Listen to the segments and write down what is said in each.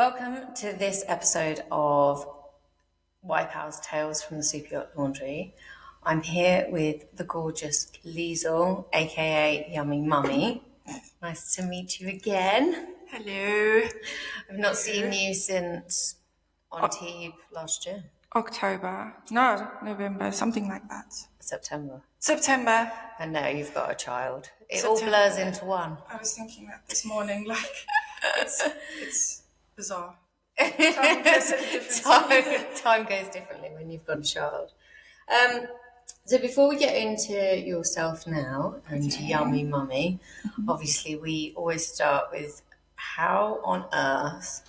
Welcome to this episode of Wipehouse Tales from the Superyacht Laundry. I'm here with the gorgeous Liezl, aka Yummy Mummy. Nice to meet you again. Hello. I've not seen you since Antibes last year. October. No, November, something like that. September. And now you've got a child. It all blurs into one. I was thinking that this morning, it's bizarre. Time goes differently when you've got a child. So before we get into yourself now and Yummy Mummy, obviously we always start with how on earth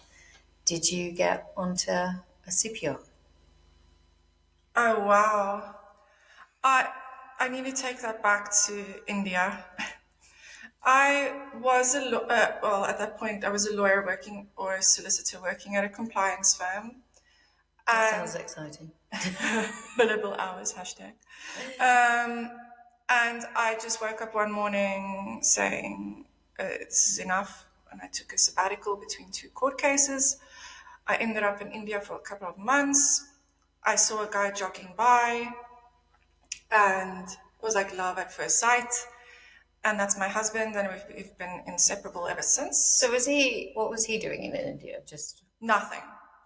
did you get onto a superyacht? Oh, wow. I need to take that back to India. I was at that point, I was a lawyer or a solicitor working at a compliance firm. That sounds exciting. Billable hours, hashtag. And I just woke up one morning saying, this is enough. And I took a sabbatical between two court cases. I ended up in India for a couple of months. I saw a guy jogging by and it was like love at first sight. And that's my husband, and we've been inseparable ever since. So what was he doing in India? Just nothing.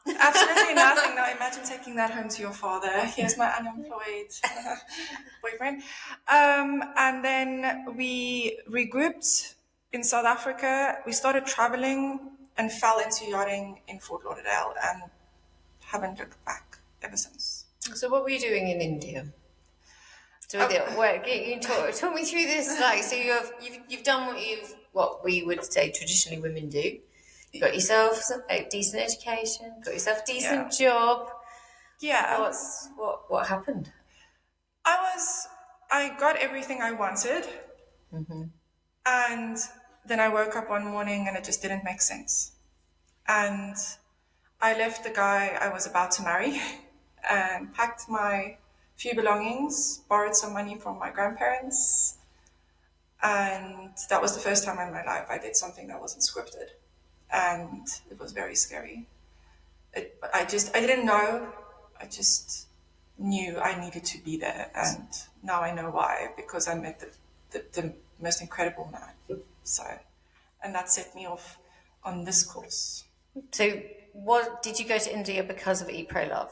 Absolutely nothing. Now imagine taking that home to your father. Here's my unemployed boyfriend. And then we regrouped in South Africa. We started traveling and fell into yachting in Fort Lauderdale and haven't looked back ever since. So what were you doing in India? So talk me through this. Like, so you've done what we would say traditionally women do. You got yourself a decent education, got yourself a decent job. Yeah. What happened? I got everything I wanted, and then I woke up one morning and it just didn't make sense, and I left the guy I was about to marry, and packed my few belongings, borrowed some money from my grandparents, and that was the first time in my life I did something that wasn't scripted, and it was very scary. I didn't know, I just knew I needed to be there, and now I know why, because I met the most incredible man. So, and that set me off on this course. So what did you go to India because of Eat, Pray, Love?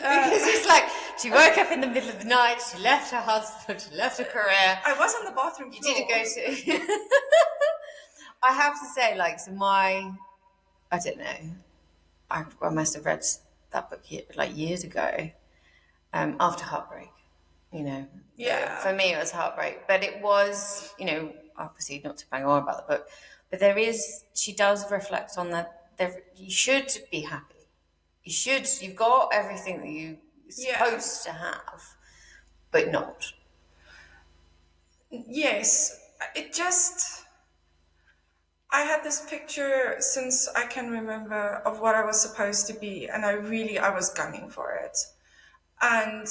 Because it's like she woke up in the middle of the night, she left her husband, she left her career. I was on the bathroom floor. You didn't go to... I have to say, I don't know, I must have read that book years ago, after heartbreak, Yeah. For me it was heartbreak, but it was, obviously not to bang on about the book, but she does reflect on that. You should be happy. You've got everything that you're supposed to have, but not. Yes, I had this picture since I can remember of what I was supposed to be, and I was gunning for it. And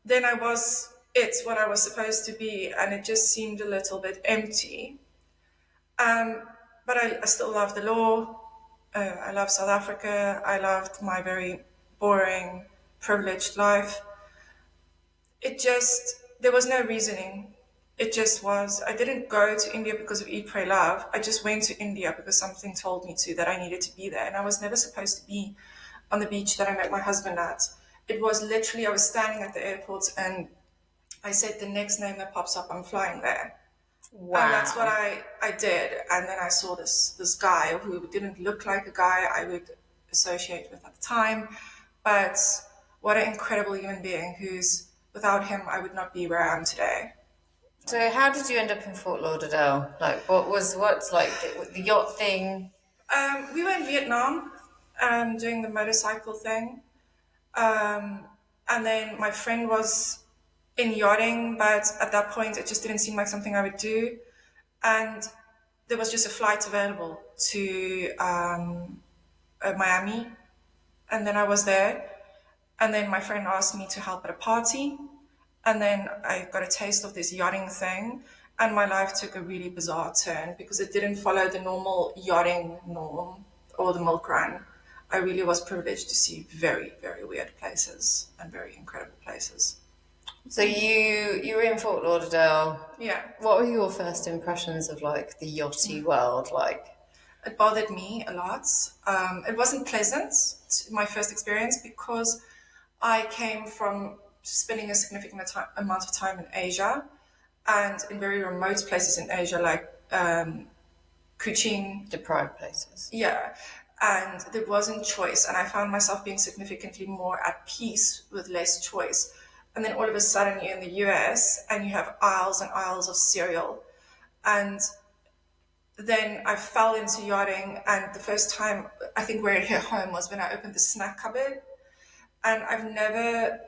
then what I was supposed to be, and it just seemed a little bit empty. But I still love the law. I love South Africa. I loved my very boring, privileged life. There was no reasoning. It just was. I didn't go to India because of Eat, Pray, Love. I just went to India because something told me that I needed to be there. And I was never supposed to be on the beach that I met my husband at. It was literally, I was standing at the airport and I said, the next name that pops up, I'm flying there. Wow. And that's what I did. And then I saw this guy who didn't look like a guy I would associate with at the time. But what an incredible human being without him, I would not be where I am today. So how did you end up in Fort Lauderdale? What's the yacht thing? We were in Vietnam doing the motorcycle thing. And then my friend was in yachting, but at that point it just didn't seem like something I would do. And there was just a flight available to Miami. And then I was there. And then my friend asked me to help at a party. And then I got a taste of this yachting thing. And my life took a really bizarre turn because it didn't follow the normal yachting norm or the milk run. I really was privileged to see very, very weird places and very incredible places. So you were in Fort Lauderdale. Yeah. What were your first impressions of like the yachty world like? It bothered me a lot. It wasn't pleasant, my first experience, because I came from spending a significant amount of time in Asia and in very remote places in Asia, like Kuching. Deprived places. Yeah. And there wasn't choice. And I found myself being significantly more at peace with less choice. And then all of a sudden you're in the US and you have aisles and aisles of cereal. And then I fell into yachting, and the first time I think we're at home was when I opened the snack cupboard, and I've never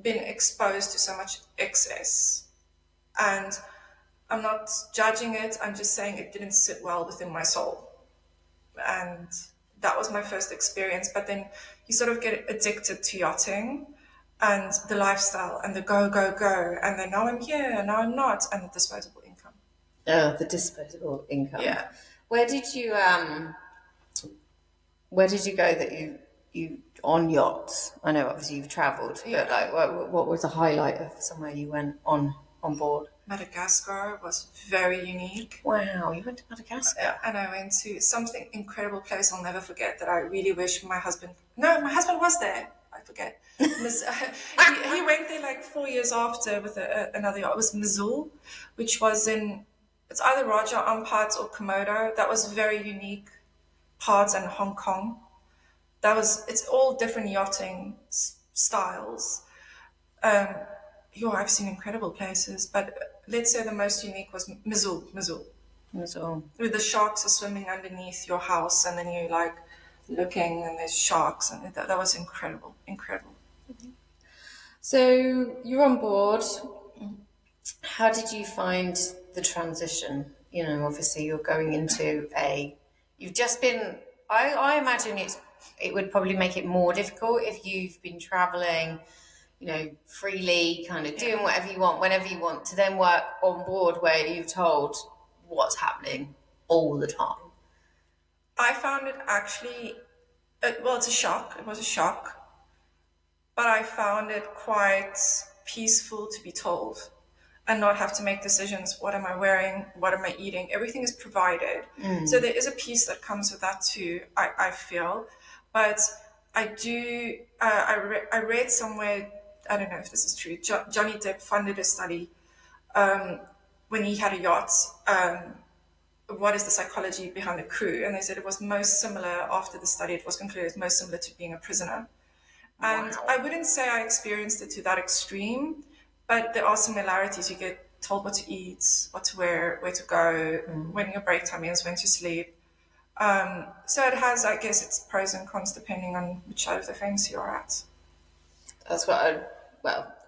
been exposed to so much excess. And I'm not judging it, I'm just saying it didn't sit well within my soul. And that was my first experience. But then you sort of get addicted to yachting and the lifestyle and the go, go, go. And then now I'm here, now I'm not, and the disposable income. Oh, the disposable income. Yeah. Where did you go that you on yachts? I know obviously you've travelled, but like what was the highlight of somewhere you went on board? Madagascar was very unique. Wow, you went to Madagascar. And I went to something incredible place I'll never forget that I really wish my husband was there. I forget. He went there like 4 years after with another yacht. It was Liezl, which was it's either Raja Ampat or Komodo. That was very unique parts, and Hong Kong. It's all different yachting styles. I've seen incredible places, but let's say the most unique was Liezl. Where the sharks are swimming underneath your house, and then you're like looking, and there's sharks, and that was incredible. So you're on board. How did you find the transition? You know, obviously you're going into you've just been, I imagine it would probably make it more difficult if you've been traveling, you know, freely, kind of doing whatever you want, whenever you want, to then work on board where you're told what's happening all the time. I found it actually, it's a shock. It was a shock. But I found it quite peaceful to be told and not have to make decisions. What am I wearing? What am I eating? Everything is provided. So there is a peace that comes with that too, I feel. But I do, I read somewhere, I don't know if this is true, Johnny Depp funded a study when he had a yacht, what is the psychology behind the crew? And they said it was most similar, after the study, it was concluded most similar to being a prisoner. And wow. I wouldn't say I experienced it to that extreme, but there are similarities. You get told what to eat, what to wear, where to go, when your break time is, when to sleep. So it has, I guess, its pros and cons depending on which side of the fence you're at. That's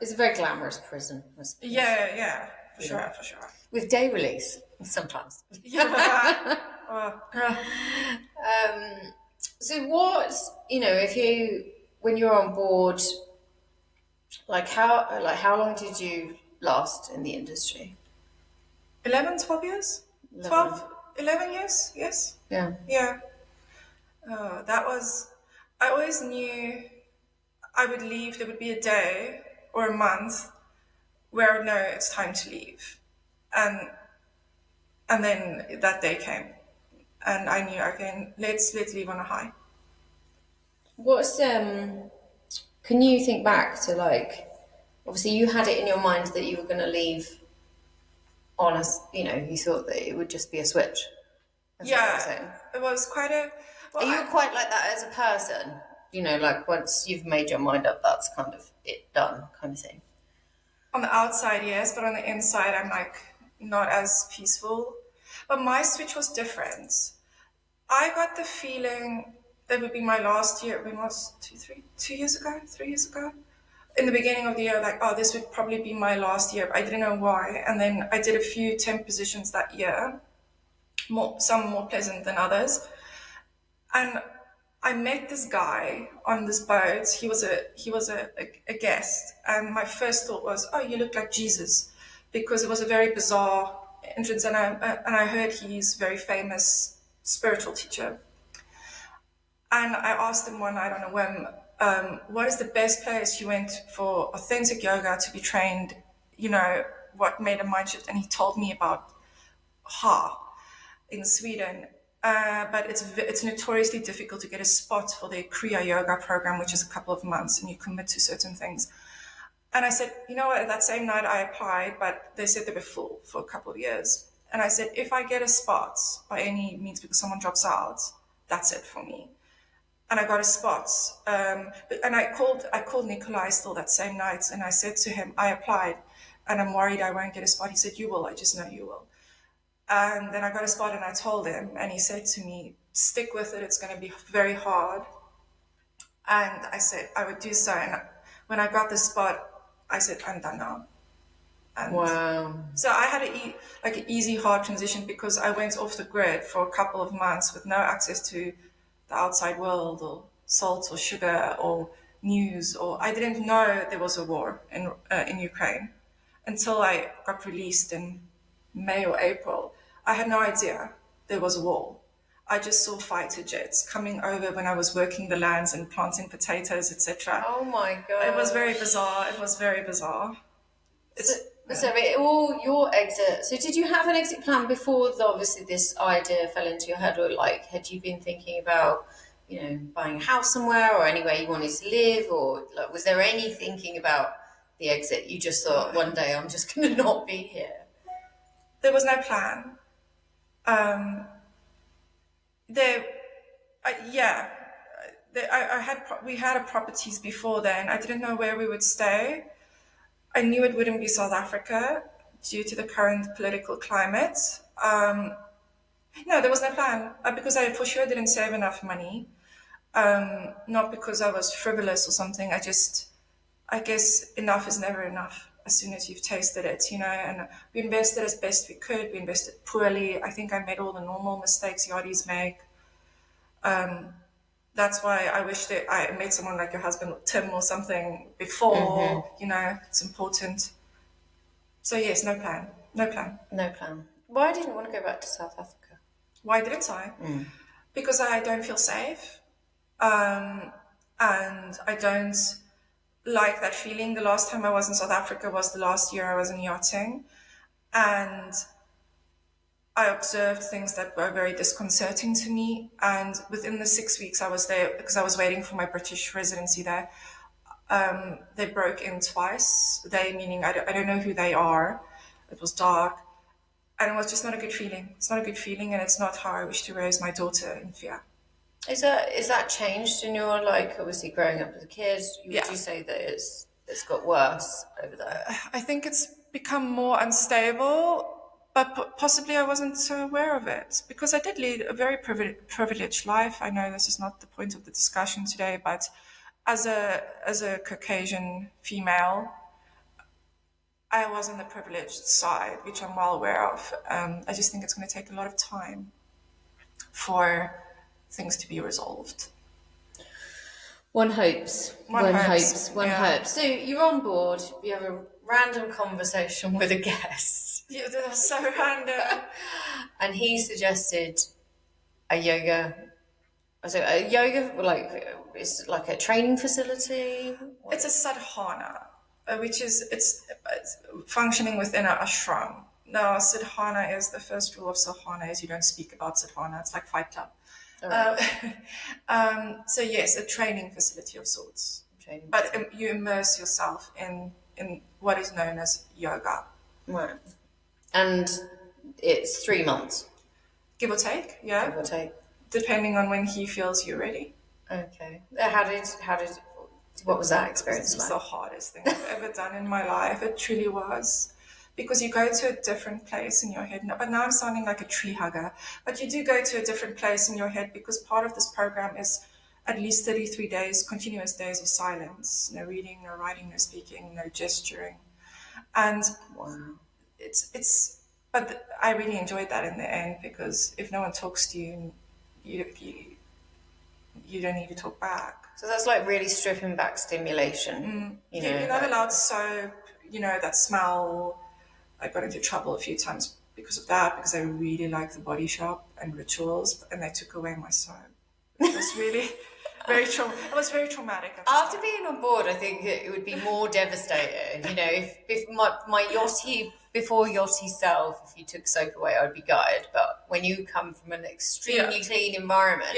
it's a very glamorous prison, I suppose. Yeah, for sure. With day release, sometimes. Yeah. So when you're on board, how long did you last in the industry? 12 years? 11 years, yes. Yeah. Yeah. I always knew I would leave. There would be a day or a month where, no, it's time to leave. And then that day came. And I knew, okay, let's leave on a high. Can you think back to obviously you had it in your mind that you were going to leave on you thought that it would just be a switch. Yeah, it was quite a... Are you quite like that as a person? Once you've made your mind up, that's kind of it done kind of thing. On the outside, yes, but on the inside, I'm not as peaceful. But my switch was different. I got the feeling that would be my last year. When was 3 years ago? In the beginning of the year, this would probably be my last year. But I didn't know why. And then I did a few temp positions that year, some more pleasant than others. And I met this guy on this boat. He was a guest. And my first thought was, oh, you look like Jesus. because it was a very bizarre entrance, and I heard he's a very famous spiritual teacher. And I asked him one night on a whim, what is the best place you went for authentic yoga to be trained? You know, what made a mind shift? And he told me about in Sweden. But it's notoriously difficult to get a spot for the Kriya Yoga program, which is a couple of months, and you commit to certain things. And I said, you know what, that same night I applied, but they said they were full for a couple of years. And I said, if I get a spot by any means because someone drops out, that's it for me. And I got a spot. And I called Nikolai still that same night, and I said to him, I applied, and I'm worried I won't get a spot. He said, you will, I just know you will. And then I got a spot, and I told him, and he said to me, stick with it, it's going to be very hard. And I said, I would do so. And when I got the spot, I said, I'm done now. And wow. So I had an easy, hard transition because I went off the grid for a couple of months with no access to the outside world or salt or sugar or news, or I didn't know there was a war in Ukraine until I got released in May or April. I had no idea there was a war. I just saw fighter jets coming over when I was working the lands and planting potatoes, etc. Oh my god! It was very bizarre. So all your exit. So did you have an exit plan before? Obviously, this idea fell into your head, or like had you been thinking about, buying a house somewhere or anywhere you wanted to live, or like was there any thinking about the exit? You just thought one day I'm just going to not be here. There was no plan. We had properties before then. I didn't know where we would stay. I knew it wouldn't be South Africa due to the current political climate. No, there was no plan because I for sure didn't save enough money. Not because I was frivolous or something. I guess enough is never enough as soon as you've tasted it, and we invested as best we could. We invested poorly. I think I made all the normal mistakes yachties make. That's why I wish that I met someone like your husband, Tim, or something before, it's important. So yes, no plan. Why didn't you want to go back to South Africa? Why didn't I? Because I don't feel safe. And I don't like that feeling. The last time I was in South Africa was the last year I was in yachting. And I observed things that were very disconcerting to me. And within the 6 weeks I was there, because I was waiting for my British residency there, they broke in twice. They, meaning I don't know who they are. It was dark. And it was just not a good feeling. It's not a good feeling, and it's not how I wish to raise my daughter in fear. Is that changed in your, obviously growing up as a kid? Would you say that it's got worse over there? I think it's become more unstable, but possibly I wasn't so aware of it because I did lead a very privileged life. I know this is not the point of the discussion today, but as a Caucasian female, I was on the privileged side, which I'm well aware of. I just think it's going to take a lot of time for things to be resolved. One hopes. One hopes. So you're on board, you have a random conversation with a guest. Yeah, that's so random. And he suggested a yoga, it's like a training facility? It's a sadhana, which is, it's functioning within an ashram. Now, sadhana is, the first rule of sadhana is you don't speak about sadhana. It's like Fight Club. Right. So yes, a training facility of sorts. But you immerse yourself in what is known as yoga. Right. And it's 3 months. Give or take, yeah. Give or take. Depending on when he feels you're ready. Okay. What was that experience like? It's the hardest thing I've ever done in my life. It truly was. Because you go to a different place in your head. But now I'm sounding like a tree hugger. But you do go to a different place in your head because part of this program is at least 33 days, continuous days of silence. No reading, no writing, no speaking, no gesturing. And wow. But I really enjoyed that in the end because if no one talks to you, you don't need to talk back. So that's like really stripping back stimulation. You're not allowed soap, that smell. I got into trouble a few times because of that, because I really liked the Body Shop and Rituals, and they took away my sew. It was really it was very traumatic. After being on board, I think it would be more devastating. You know, if my yachty, before yachty self, if you took soap away, I'd be gutted. But when you come from an extremely clean environment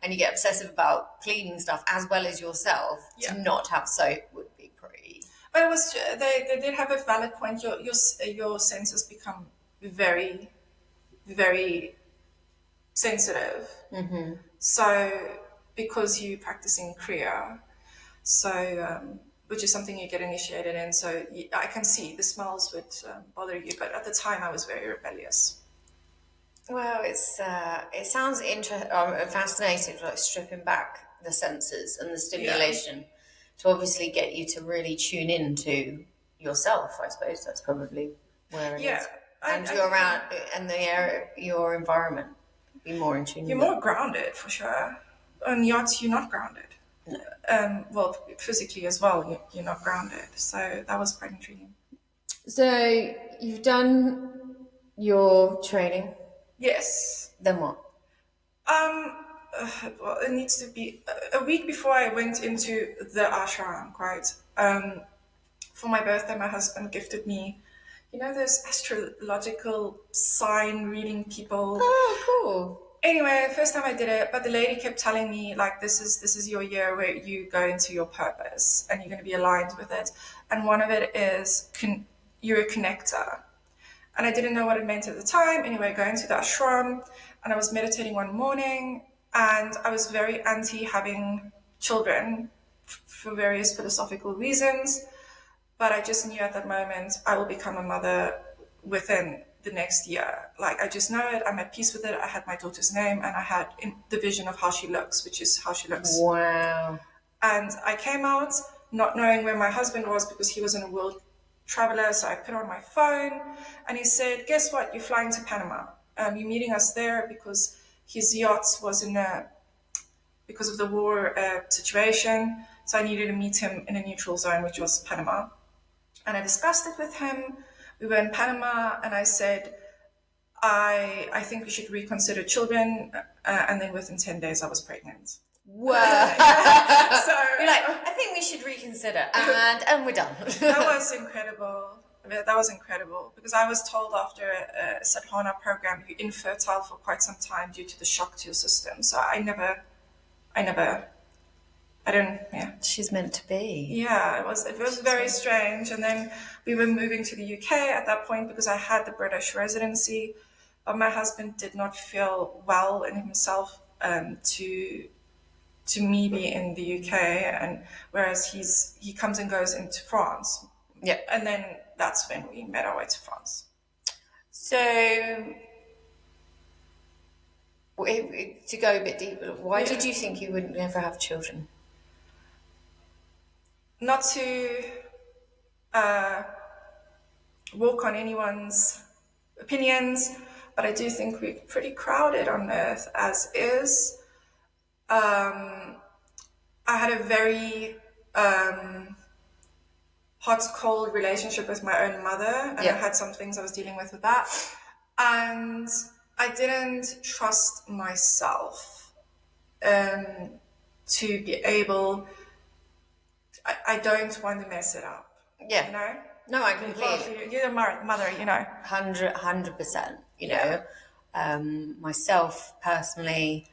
and you get obsessive about cleaning stuff as well as yourself, to not have soap would be pretty... But it was, they did have a valid point. Your senses become very, very sensitive. Mm-hmm. So, because you're practicing Kriya, which is something you get initiated in, so I can see the smells would bother you, but at the time I was very rebellious. Well, it sounds fascinating, like stripping back the senses and the stimulation to obviously get you to really tune into yourself. I suppose that's probably where it is. And your environment, be more in tune. You're more grounded for sure. On yachts, you're not grounded. No. Well, physically as well, you're not grounded. So that was quite intriguing. So you've done your training. Yes. Then what? Well, it needs to be a week before I went into the ashram, quite. For my birthday, my husband gifted me, you know, those astrological sign reading people. Oh, cool. Anyway, first time I did it, but the lady kept telling me, like, this is your year where you go into your purpose and you're going to be aligned with it. And one of it is you're a connector. And I didn't know what it meant at the time. Anyway, going to the ashram, and I was meditating one morning, and I was very anti having children for various philosophical reasons. But I just knew at that moment I will become a mother within the next year. Like, I just know it. I'm at peace with it. I had my daughter's name, and I had the vision of how she looks, which is how she looks. Wow. And I came out not knowing where my husband was because he was in a world traveler. So I put on my phone, and he said, guess what? You're flying to Panama. You're meeting us there because his yacht was because of the war situation. So I needed to meet him in a neutral zone, which was Panama. And I discussed it with him. We were in Panama, and I said, I think we should reconsider children. And then within 10 days, I was pregnant. Wow. So you're like, I think we should reconsider. And we're done. That was incredible. That was incredible because I was told after a sadhana program, you're infertile for quite some time due to the shock to your system. So I don't. She's meant to be. Yeah, it was very strange. And then we were moving to the UK at that point because I had the British residency, but my husband did not feel well in himself to me be in the UK, and whereas he comes and goes into France. Yeah, and then that's when we made our way to France. So, to go a bit deeper, why did you think you would never have children? Not to walk on anyone's opinions, but I do think we're pretty crowded on Earth as is. I had a very hot-cold relationship with my own mother, and I had some things I was dealing with that. And I didn't trust myself to be able... I don't want to mess it up. Yeah. You know? No, I completely... You're a mother, you know. 100%, you know. Myself, personally...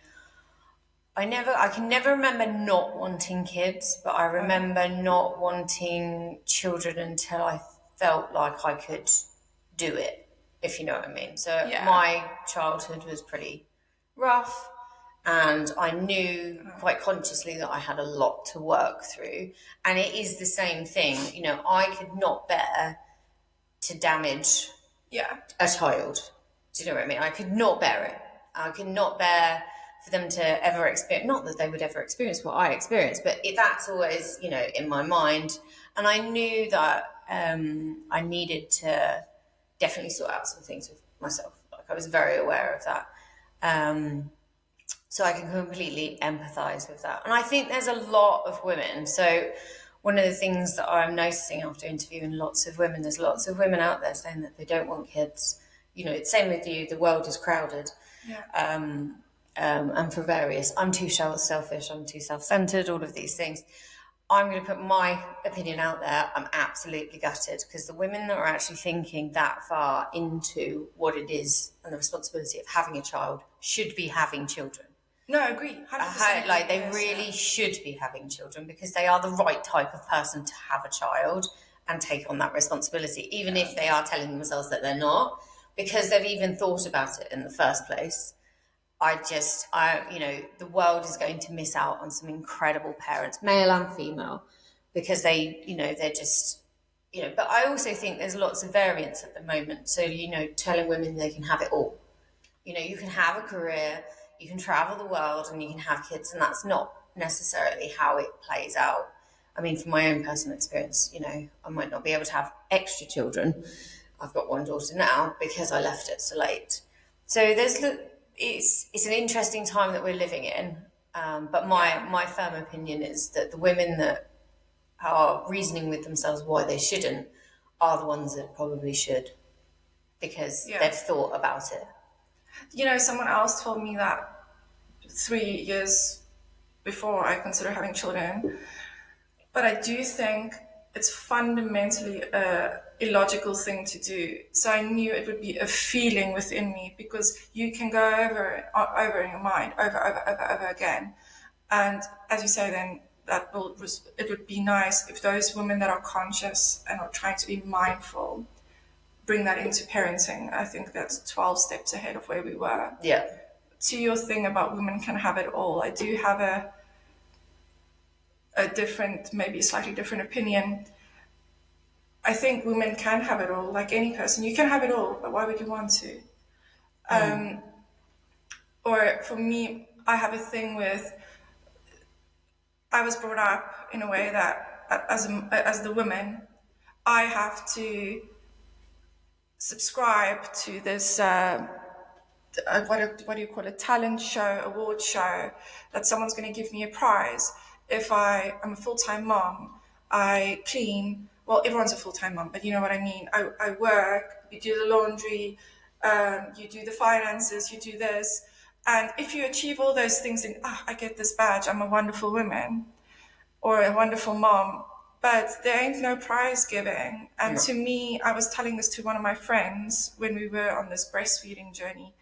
I can never remember not wanting kids, but I remember not wanting children until I felt like I could do it, if you know what I mean. So my childhood was pretty rough, and I knew quite consciously that I had a lot to work through. And it is the same thing, you know, I could not bear to damage a child. Do you know what I mean? I could not bear it. I could not bear for them to ever experience, not that they would ever experience what I experienced, but that's always, you know, in my mind. And I knew that I needed to definitely sort out some things with myself. Like, I was very aware of that. So I can completely empathise with that. And I think there's a lot of women. So one of the things that I'm noticing after interviewing lots of women, there's lots of women out there saying that they don't want kids. You know, it's same with you. The world is crowded. Yeah. And for various, I'm too selfish, I'm too self-centered, all of these things. I'm going to put my opinion out there. I'm absolutely gutted because the women that are actually thinking that far into what it is and the responsibility of having a child should be having children. No, I agree. 100%. Like they really should be having children because they are the right type of person to have a child and take on that responsibility, even if they are telling themselves that they're not, because they've even thought about it in the first place. The world is going to miss out on some incredible parents, male and female, because they're just, but I also think there's lots of variance at the moment. So, telling women they can have it all. You can have a career, you can travel the world and you can have kids, and that's not necessarily how it plays out. I mean, from my own personal experience, I might not be able to have extra children. I've got one daughter now because I left it so late. So it's an interesting time that we're living in. But my firm opinion is that the women that are reasoning with themselves why they shouldn't are the ones that probably should, because they've thought about it. Someone else told me that 3 years before I consider having children, but I do think it's fundamentally a illogical thing to do. So I knew it would be a feeling within me, because you can go over in your mind over again. And as you say, then it would be nice if those women that are conscious and are trying to be mindful bring that into parenting. I think that's 12 steps ahead of where we were. Yeah. To your thing about women can have it all, I do have a different, maybe a slightly different opinion. I think women can have it all, like any person. You can have it all, but why would you want to? Or for me, I have a thing with, I was brought up in a way that as the woman, I have to subscribe to this, what do you call it, talent show, award show, that someone's going to give me a prize. If I am a full-time mom, I clean. Well, everyone's a full-time mom, but you know what I mean. I work, you do the laundry, you do the finances, you do this. And if you achieve all those things, then I get this badge, I'm a wonderful woman or a wonderful mom. But there ain't no prize giving. And to me, I was telling this to one of my friends when we were on this breastfeeding journey.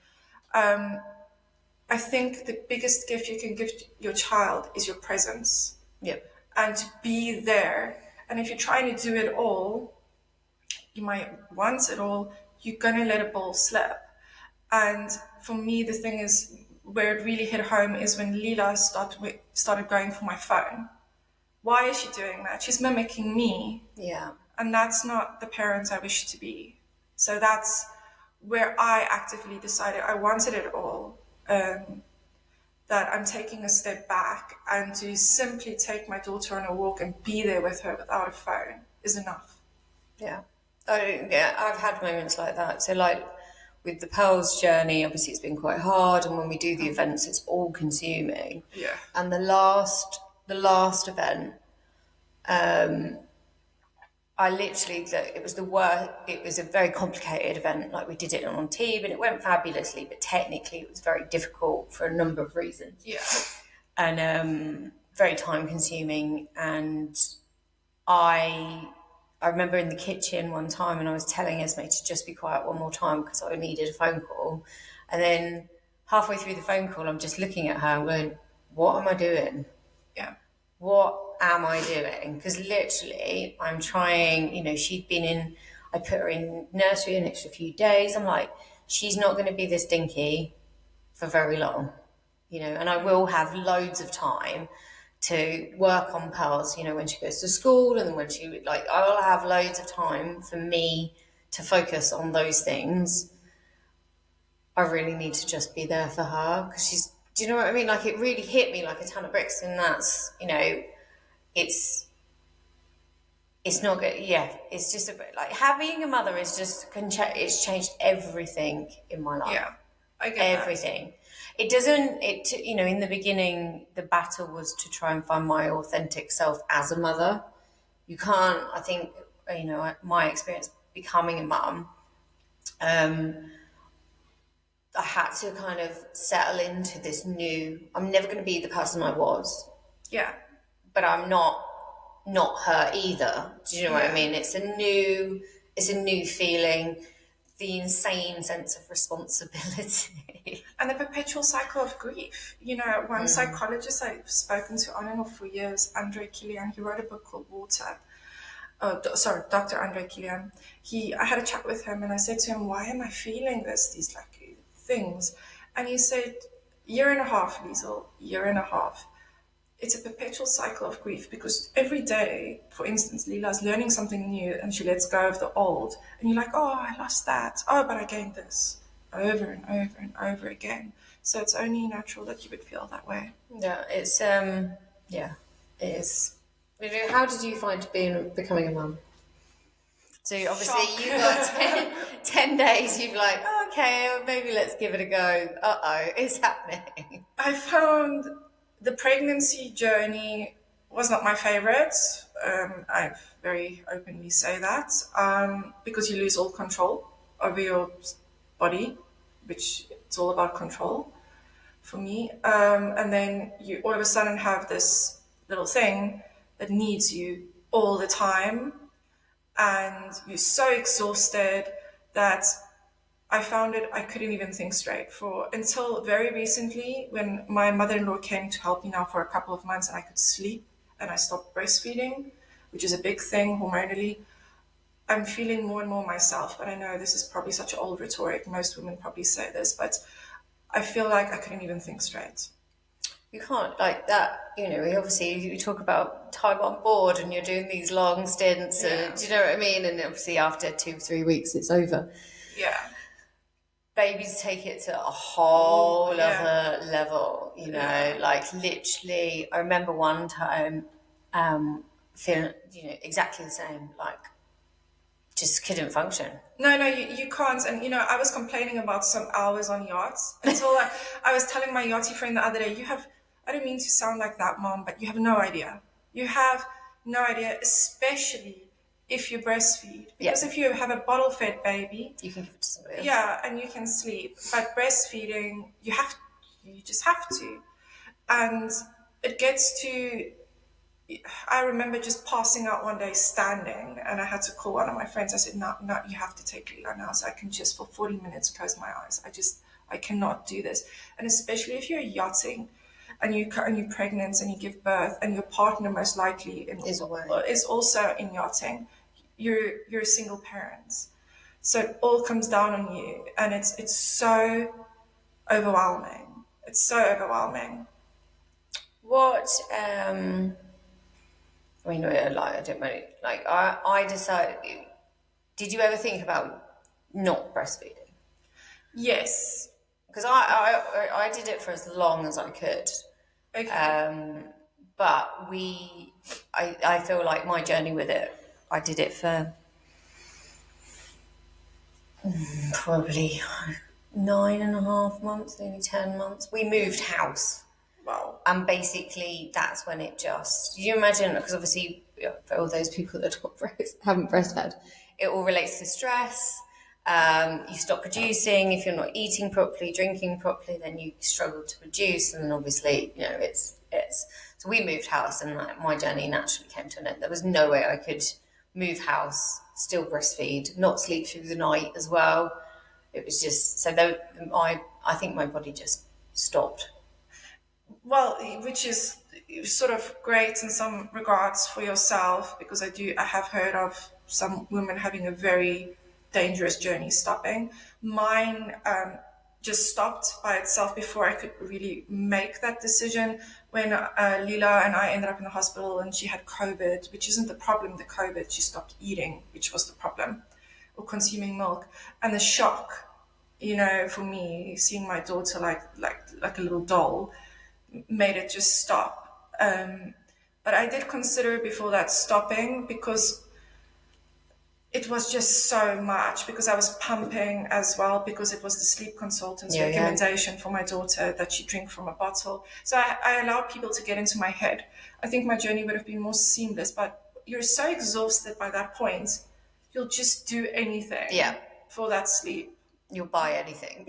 I think the biggest gift you can give your child is your presence. Yep. And to be there. And if you're trying to do it all, you might want it all, you're going to let a ball slip. And for me, the thing is, where it really hit home is when Leela started going for my phone. Why is she doing that? She's mimicking me. Yeah. And that's not the parent I wish to be. So that's where I actively decided I wanted it all. That I'm taking a step back, and to simply take my daughter on a walk and be there with her without a phone is enough. Yeah. I've had moments like that. So like with the Pearls journey, obviously it's been quite hard, and when we do the events, it's all consuming. Yeah. And the last event, I literally, it was the worst. It was a very complicated event. Like we did it on team, and it went fabulously, but technically it was very difficult for a number of reasons. Yeah. And very time consuming. And I remember in the kitchen one time, and I was telling Esme to just be quiet one more time because I needed a phone call. And then halfway through the phone call, I'm just looking at her and going, "What am I doing? Yeah. What am I doing?" Because literally I'm trying, I put her in nursery an extra few days. I'm like, she's not going to be this dinky for very long, and I will have loads of time to work on Pearls, when she goes to school, and then when I will have loads of time for me to focus on those things. I really need to just be there for her because do you know what I mean? Like it really hit me like a ton of bricks, and that's, it's not good. Yeah, it's just like having a mother is just it's changed everything in my life. Yeah, I get everything. That. It doesn't. In the beginning, the battle was to try and find my authentic self as a mother, you can't, I think, my experience becoming a mum, I had to kind of settle into this new, I'm never going to be the person I was. Yeah. But I'm not her either. Do you know what I mean? It's a new feeling, the insane sense of responsibility. And the perpetual cycle of grief. One psychologist I've spoken to on and off for years, Andre Kilian, he wrote a book called Water. Dr. Andre Kilian. I had a chat with him and I said to him, why am I feeling these like things? And he said, year and a half, Liezl, year and a half. It's a perpetual cycle of grief because every day, for instance, Lila's learning something new and she lets go of the old. And you're like, oh, I lost that. Oh, but I gained this. Over and over and over again. So it's only natural that you would feel that way. Yeah, it's, it is. How did you find becoming a mum? So obviously Shock. you got 10 days, you'd be like, oh, okay, maybe let's give it a go. Uh-oh, it's happening. I found the pregnancy journey was not my favorite. I very openly say that because you lose all control over your body, which it's all about control for me. And then you all of a sudden have this little thing that needs you all the time. And you're so exhausted that I found I couldn't even think straight until very recently when my mother-in-law came to help me now for a couple of months and I could sleep and I stopped breastfeeding, which is a big thing hormonally. I'm feeling more and more myself, but I know this is probably such an old rhetoric. Most women probably say this, but I feel like I couldn't even think straight. You can't like that, obviously you talk about time on board and you're doing these long stints and do you know what I mean? And obviously after 2-3 weeks it's over. Yeah. Babies take it to a whole other level, like literally, I remember one time feeling, exactly the same, like just couldn't function. No, you can't. And, I was complaining about some hours on yachts until I was telling my yachty friend the other day, I don't mean to sound like that, Mom, but you have no idea. You have no idea, especially if you breastfeed. Because if you have a bottle-fed baby, you can give it to somebody else. Yeah, and you can sleep. But breastfeeding, you just have to. And it gets to, I remember just passing out one day standing, and I had to call one of my friends. I said, no, you have to take Lila now so I can just for 40 minutes close my eyes. I cannot do this. And especially if you're yachting and you're pregnant and you give birth and your partner most likely is also in yachting, you're a single parent. So it all comes down on you, and it's so overwhelming. It's so overwhelming. What I mean, I don't know. Like I decided. Did you ever think about not breastfeeding? Yes, because I did it for as long as I could. Okay. But I feel like my journey with it, I did it for probably 9.5 months, maybe 10 months. We moved house. Wow. And basically that's when it just, you imagine, because obviously for all those people that haven't breastfed, it all relates to stress. You stop producing. If you're not eating properly, drinking properly, then you struggle to produce. And then obviously, it's so we moved house, and my journey naturally came to an end. There was no way I could move house, still breastfeed, not sleep through the night as well. It was just, I think my body just stopped. Well, which is sort of great in some regards for yourself, because I have heard of some women having a very dangerous journey stopping. Mine just stopped by itself before I could really make that decision. When Lila and I ended up in the hospital and she had COVID, which isn't the problem, the COVID, she stopped eating, which was the problem, or consuming milk. And the shock, for me, seeing my daughter like a little doll, made it just stop. But I did consider before that stopping, because it was just so much, because I was pumping as well, because it was the sleep consultant's recommendation for my daughter that she drink from a bottle. So I allowed people to get into my head. I think my journey would have been more seamless, but you're so exhausted by that point, you'll just do anything for that sleep. You'll buy anything.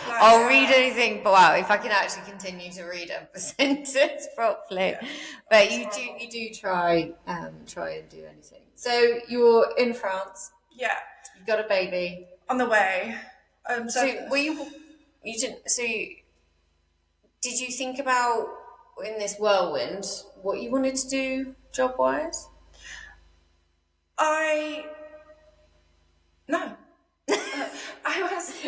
I'll read anything, but wow, if I can actually continue to read a sentence properly. Yeah, but you do try and do anything. So you're in France. Yeah. You've got a baby. On the way. So were you didn't, so did you think about, in this whirlwind, what you wanted to do job-wise? No.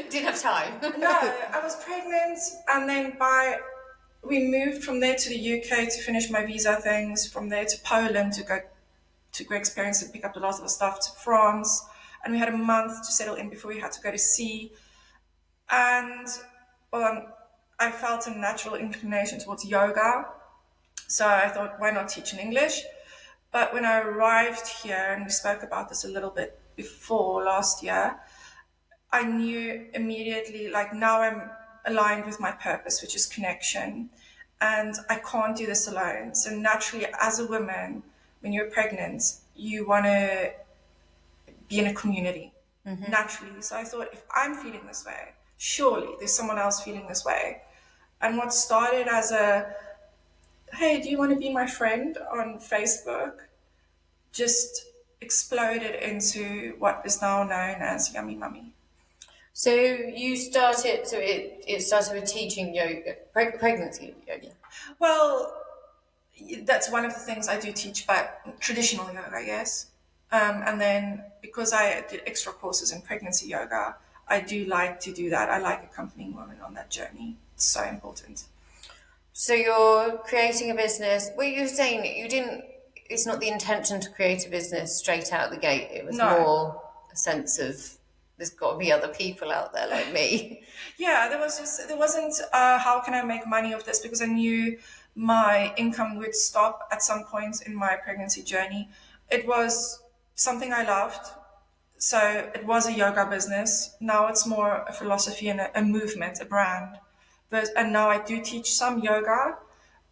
Didn't have time. No, I was pregnant, and then we moved from there to the UK to finish my visa things, from there to Poland to go to Great Experience and pick up a lot of the stuff, to France, and we had a month to settle in before we had to go to sea. And I felt a natural inclination towards yoga, so I thought, why not teach in English? But when I arrived here, and we spoke about this a little bit before last year, I knew immediately, like, now I'm aligned with my purpose, which is connection, and I can't do this alone. So naturally, as a woman, when you're pregnant, you want to be in a community, naturally. So I thought, if I'm feeling this way, surely there's someone else feeling this way. And what started as hey, do you want to be my friend on Facebook, just exploded into what is now known as Yummy Mummy. So you started, so it started with teaching yoga, pregnancy yoga? Well, that's one of the things I do teach, but traditional yoga, yes. And then because I did extra courses in pregnancy yoga, I do like to do that. I like accompanying women on that journey. It's so important. So you're creating a business. Well, you're saying it's not the intention to create a business straight out the gate. It was more a sense of, there's got to be other people out there like me. Yeah, there wasn't how can I make money of this, because I knew my income would stop at some point in my pregnancy journey. It was something I loved. So it was a yoga business. Now it's more a philosophy and a movement, a brand. And now I do teach some yoga,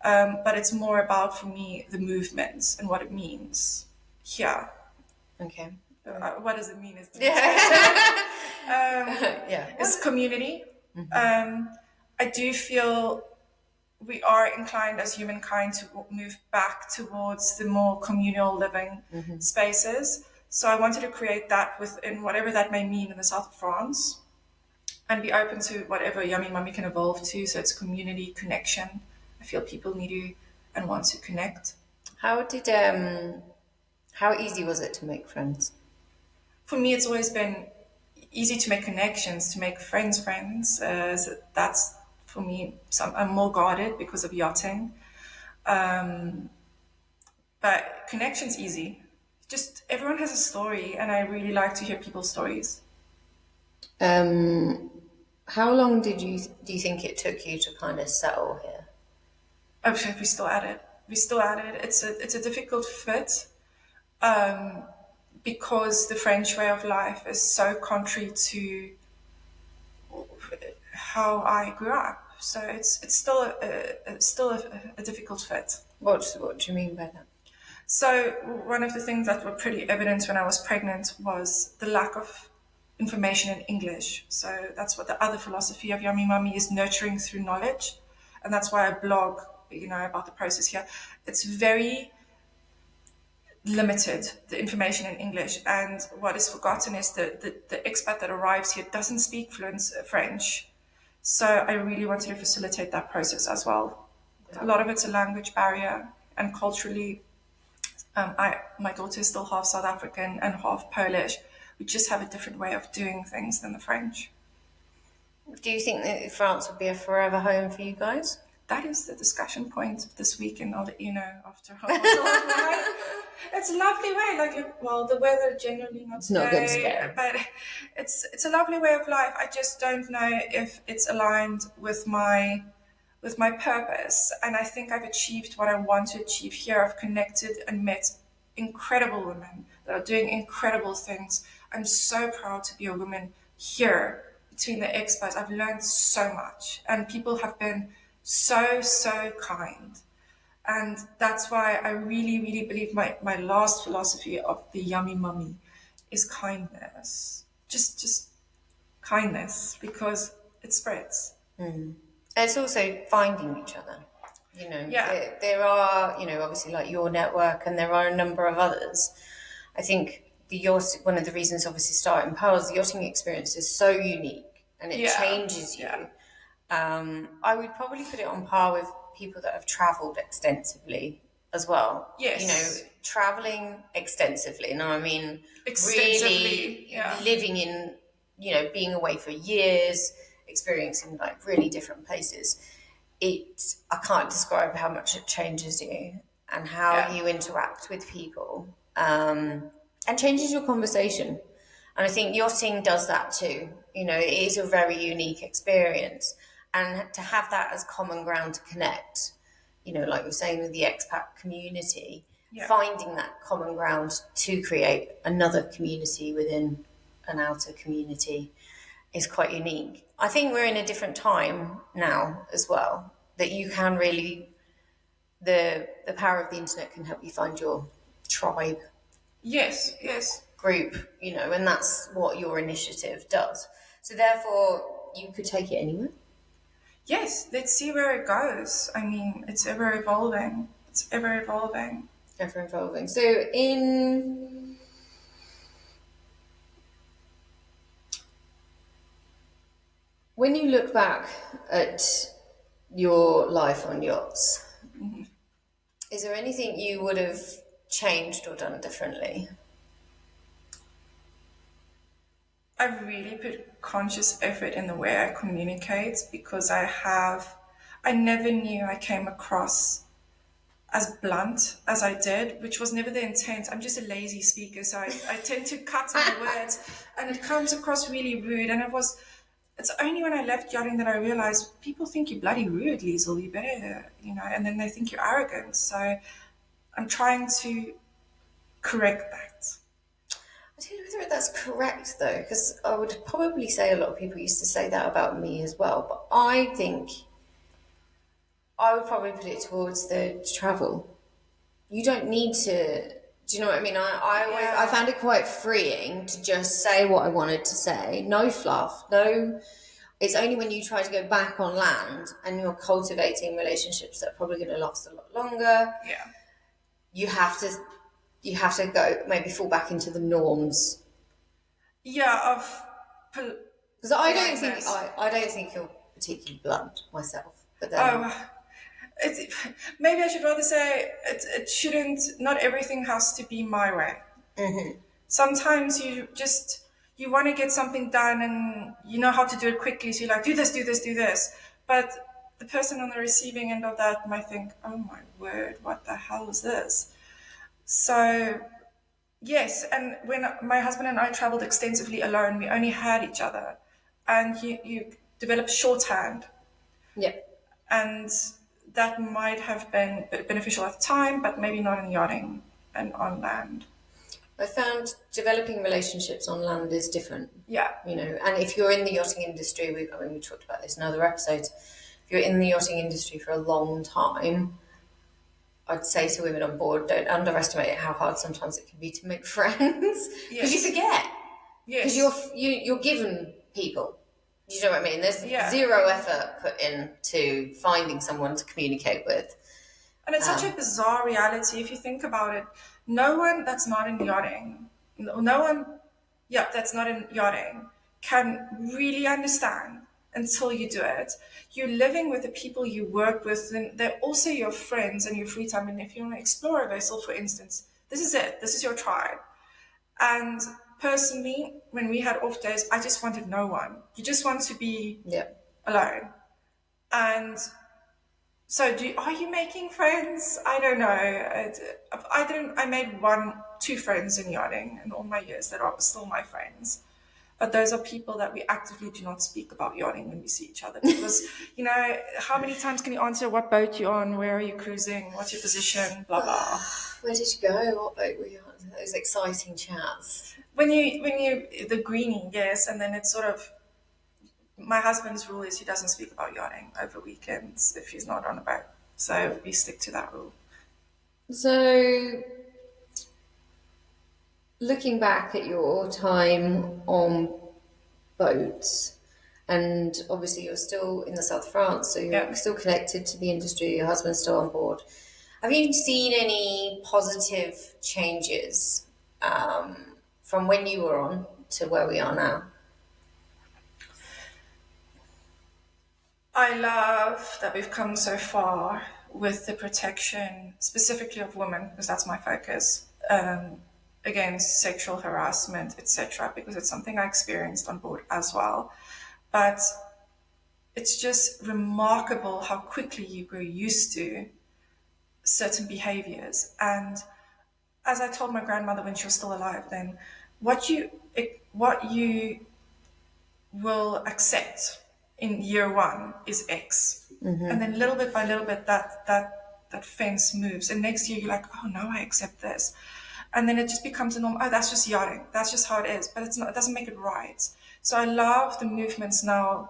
but it's more about, for me, the movements and what it means. Yeah. Okay. What does it mean? Is yeah. It's community. I do feel we are inclined as humankind to move back towards the more communal living spaces. So I wanted to create that within whatever that may mean in the south of France, and be open to whatever Yummy Mummy can evolve to. So it's community, connection. I feel people need to and want to connect. How easy was it to make friends? For me, it's always been easy to make connections, to make friends. So that's, for me, I'm more guarded because of yachting. But connection's easy. Just everyone has a story, and I really like to hear people's stories. How long do you think it took you to kind of settle here? Oh, we're still at it. It's a difficult fit, because the French way of life is so contrary to how I grew up. So it's still a difficult fit. What do you mean by that? So one of the things that were pretty evident when I was pregnant was the lack of information in English. So that's what the other philosophy of Yummy Mummy is, nurturing through knowledge. And that's why I blog, about the process here. It's very limited, the information in English. And what is forgotten is the expat that arrives here doesn't speak fluent French. So I really wanted to facilitate that process as well. A lot of it's a language barrier, and culturally, my daughter is still half South African and half Polish. We just have a different way of doing things than the French. Do you think that France would be a forever home for you guys? That is the discussion point this weekend. I'll let you know after. It's a lovely way. The weather generally not. It's not good today, but it's a lovely way of life. I just don't know if it's aligned with my purpose. And I think I've achieved what I want to achieve here. I've connected and met incredible women that are doing incredible things. I'm so proud to be a woman here between the expats. I've learned so much, and people have been so kind. And that's why I really, really believe my last philosophy of the yummy mummy is kindness. Just kindness, because it spreads. And it's also finding each other. Yeah. There are, obviously like your network, and there are a number of others. I think one of the reasons, obviously, starting Pearls, the yachting experience is so unique and it changes you. Yeah. I would probably put it on par with people that have travelled extensively as well. Yes. Travelling extensively. Now, I mean, Extensively, really living in, being away for years, experiencing like really different places. I can't describe how much it changes you and how you interact with people, and changes your conversation. And I think yachting does that too. It is a very unique experience. And to have that as common ground to connect, like you're saying with the expat community, finding that common ground to create another community within an outer community is quite unique. I think we're in a different time now as well, that you can really, the power of the internet can help you find your tribe. Yes. Group, and that's what your initiative does. So therefore, you could take it anywhere. Yes, let's see where it goes. I mean, it's ever evolving. Ever evolving. So when you look back at your life on yachts, is there anything you would have changed or done differently? I really put conscious effort in the way I communicate, because I never knew I came across as blunt as I did, which was never the intent. I'm just a lazy speaker, so I tend to cut my words, and it comes across really rude. And it's only when I left yachting that I realized people think you're bloody rude, Liezl. You better, and then they think you're arrogant. So I'm trying to correct that. I don't know whether that's correct though, because I would probably say a lot of people used to say that about me as well. But I think I would probably put it towards the travel. You don't need to. Do you know what I mean? I found it quite freeing to just say what I wanted to say. No fluff. No. It's only when you try to go back on land and you're cultivating relationships that are probably going to last a lot longer. Yeah. You have to go maybe fall back into the norms. Yeah, because I don't think you're particularly blunt myself. But then, maybe I should rather say it shouldn't. Not everything has to be my way. Mm-hmm. Sometimes you want to get something done and you know how to do it quickly, so you're like, do this. But the person on the receiving end of that might think, oh my word, what the hell is this? So, yes, and when my husband and I traveled extensively alone, we only had each other. And you develop shorthand. Yeah. And that might have been beneficial at the time, but maybe not in yachting and on land. I found developing relationships on land is different. Yeah. And if you're in the yachting industry, we talked about this in other episodes, if you're in the yachting industry for a long time, I'd say to women on board, don't underestimate how hard sometimes it can be to make friends. Because you forget. Yes. Because you're given people. Do you know what I mean? There's zero effort put into finding someone to communicate with. And it's such a bizarre reality if you think about it. No one that's not in yachting, that's not in yachting can really understand until you do it. You're living with the people you work with, and they're also your friends and your free time. And if you want to explore a vessel, for instance, this is it. This is your tribe. And personally, when we had off days, I just wanted no one. You just want to be alone. And so are you making friends? I don't know. I made 2 friends in yachting in all my years that are still my friends. But those are people that we actively do not speak about yachting when we see each other. Because, how many times can you answer what boat you're on? Where are you cruising? What's your position? Blah, blah. Where did you go? What boat were you on? Those exciting chats. When you the greenie, yes. And then it's sort of, my husband's rule is he doesn't speak about yachting over weekends if he's not on a boat. So we stick to that rule. So, looking back at your time on boats, and obviously you're still in the south of France, so you're still connected to the industry, your husband's still on board. Have you seen any positive changes from when you were on to where we are now? I love that we've come so far with the protection, specifically of women, because that's my focus, against sexual harassment, etc., because it's something I experienced on board as well. But it's just remarkable how quickly you grow used to certain behaviors. And as I told my grandmother when she was still alive, then what you will accept in year one is X. Mm-hmm. And then little bit by little bit that fence moves. And next year you're like, oh, now I accept this. And then it just becomes a norm. Oh, that's just yachting. That's just how it is. But it's not, it doesn't make it right. So I love the movements now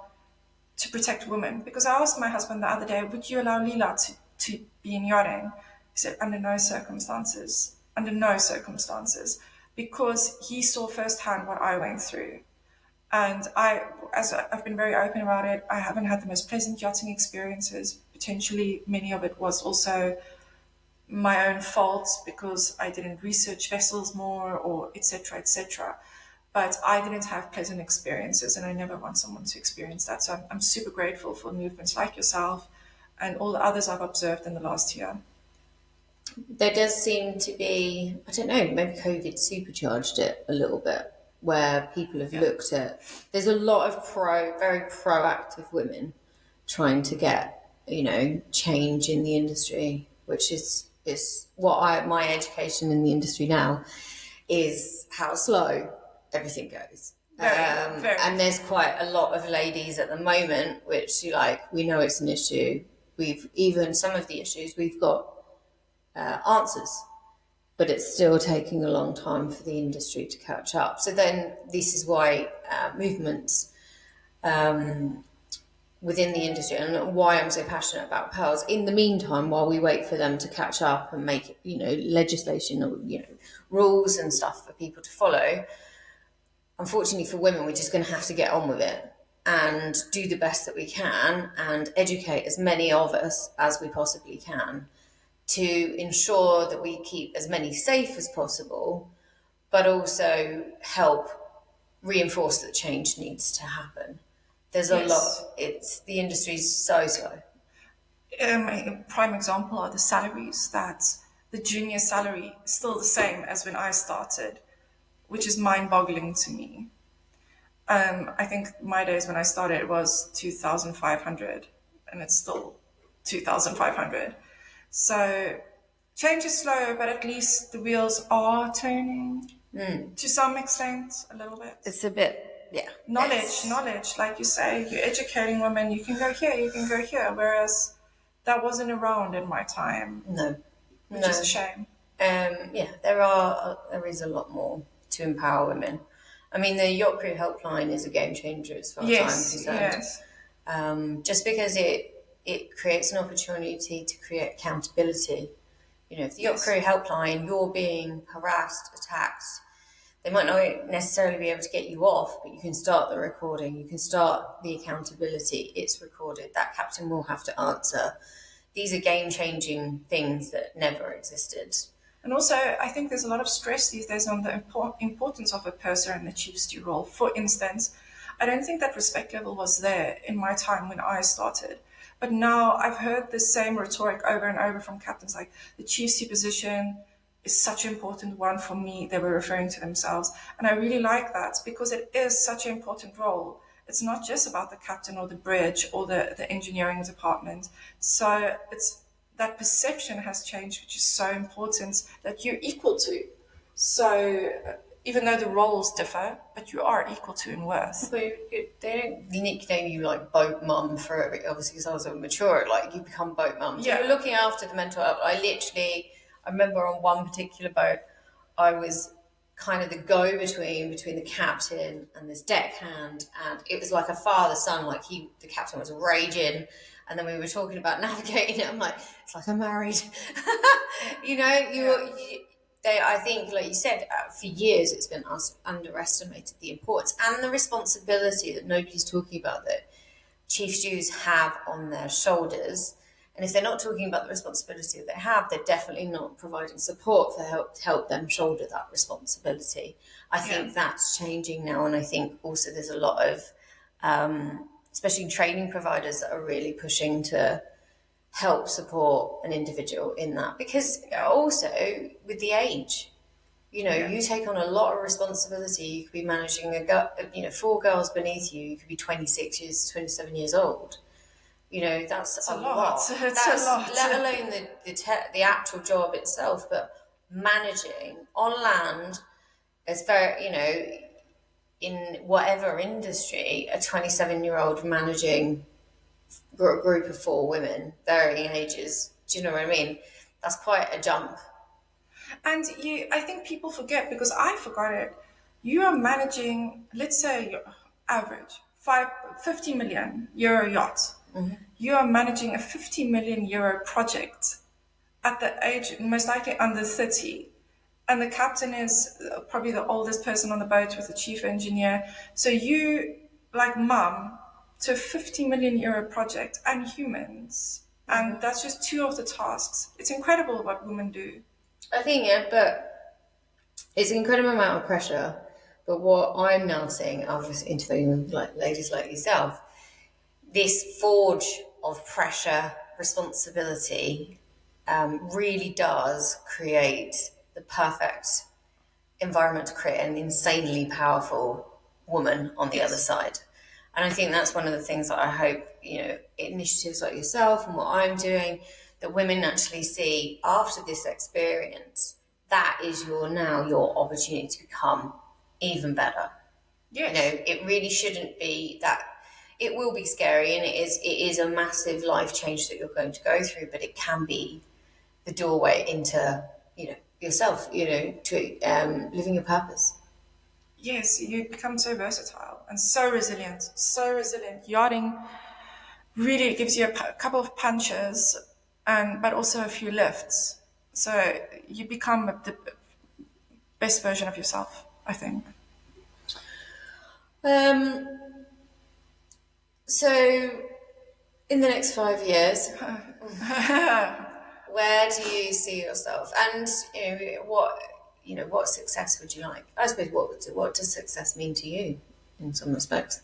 to protect women. Because I asked my husband the other day, would you allow Leela to be in yachting? He said, under no circumstances. Under no circumstances. Because he saw firsthand what I went through. And as I've been very open about it, I haven't had the most pleasant yachting experiences. Potentially, many of it was also my own fault because I didn't research vessels more, or etc., etc. But I didn't have pleasant experiences, and I never want someone to experience that. So I'm super grateful for movements like yourself and all the others I've observed in the last year. There does seem to be, I don't know, maybe COVID supercharged it a little bit, where people have looked at, there's a lot of very proactive women trying to get, change in the industry, which is what my education in the industry now is how slow everything goes. Very. And there's quite a lot of ladies at the moment, which we know it's an issue. Even some of the issues we've got answers, but it's still taking a long time for the industry to catch up. So then this is why movements within the industry, and why I'm so passionate about pearls, in the meantime, while we wait for them to catch up and make, legislation or, rules and stuff for people to follow, unfortunately for women, we're just going to have to get on with it and do the best that we can and educate as many of us as we possibly can to ensure that we keep as many safe as possible, but also help reinforce that change needs to happen. There's a lot. The industry's so slow. A prime example are the salaries, that the junior salary is still the same as when I started, which is mind-boggling to me. I think my days when I started it was 2,500, and it's still 2,500. So change is slow, but at least the wheels are turning to some extent, a little bit. It's a bit, yeah. Knowledge, like you say, you're educating women, you can go here, whereas that wasn't around in my time. No. Which is a shame. There is a lot more to empower women. I mean, the Yacht Crew Helpline is a game changer as far as I'm concerned. Yes. Just because it creates an opportunity to create accountability. If the Yacht Crew Helpline, you're being harassed, attacked, they might not necessarily be able to get you off, but you can start the recording, you can start the accountability. It's recorded. That captain will have to answer. These are game-changing things that never existed. And also, I think there's a lot of stress these days on the importance of a purser in the chief stew role. For instance, I don't think that respect level was there in my time when I started. But now I've heard the same rhetoric over and over from captains, like the chief stew position is such an important one for me. They were referring to themselves. And I really like that because it is such an important role. It's not just about the captain or the bridge or the engineering department. So that perception has changed, which is so important, that you're equal to. So even though the roles differ, but you are equal to in worth. But they don't nickname you like boat mum for it, obviously, because I was mature. You become boat mum. So you're looking after the mental health. I remember on one particular boat, I was kind of the go-between between the captain and this deckhand, and it was like a father-son. The captain was raging, And then we were talking about navigating it. I'm like, it's like I'm married. You know, I think, like you said, for years it's been underestimated, the importance and the responsibility that nobody's talking about that chief stewards have on their shoulders. And if they're not talking about the responsibility that they have, they're definitely not providing support to help them shoulder that responsibility. I think that's changing now. And I think also there's a lot of, especially training providers that are really pushing to help support an individual in that. Because also with the age, you know, you take on a lot of responsibility. You could be managing 4 girls beneath you. You could be 26 years, 27 years old. You know, that's a lot. It's a lot. Let alone the actual job itself, but managing on land is very, you know, in whatever industry, a 27-year-old managing a group of 4 women, varying ages. Do you know what I mean? That's quite a jump. And I think people forget, because I forgot it. You are managing, let's say, your average 50 million euro yacht. Mm-hmm. You are managing a 50 million euro project at the age most likely under 30. And the captain is probably the oldest person on the boat with the chief engineer. So you, like mum, to a 50 million euro project and humans. And that's just 2 of the tasks. It's incredible what women do. I think, but it's an incredible amount of pressure. But what I'm now seeing, after interviewing like ladies like yourself, this forge of pressure, responsibility, really does create the perfect environment to create an insanely powerful woman on the other side. And I think that's one of the things that I hope, you know, initiatives like yourself and what I'm doing, that women actually see after this experience, that is your opportunity to become even better. Yes. You know, it really shouldn't be that. It will be scary, and it is a massive life change that you're going to go through, but it can be the doorway into, you know, yourself, you know, to living your purpose. Yes, you become so versatile and so resilient, so resilient. Yachting really gives you a couple of punches, but also a few lifts. So you become the best version of yourself, I think. So in the next 5 years, where do you see yourself? And what success would you like? I suppose what does success mean to you in some respects?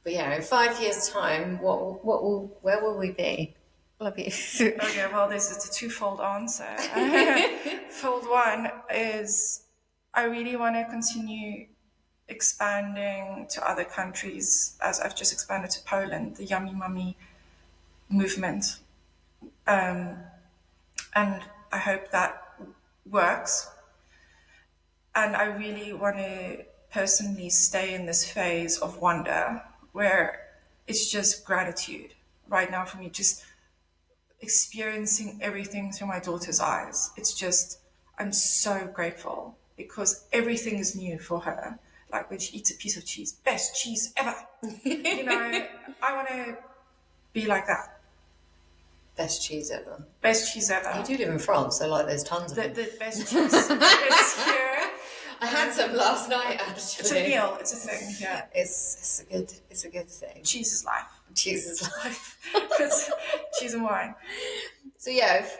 But in 5 years' time, where will we be? Love you. Okay, well, this is a twofold answer. Fold one is I really want to continue expanding to other countries, as I've just expanded to Poland, the Yummy Mummy movement. And I hope that works. And I really want to personally stay in this phase of wonder where it's just gratitude right now for me, just experiencing everything through my daughter's eyes. It's just, I'm so grateful because everything is new for her. Like when she eats a piece of cheese, best cheese ever. You know, I want to be like that. Best cheese ever. Best cheese ever. You do live in France, so like there's tons of the best cheese is here. I had some last night actually. It's a meal. It's a thing. Yeah. It's a good thing. Cheese is life. Cheese is life. It's cheese and wine. So if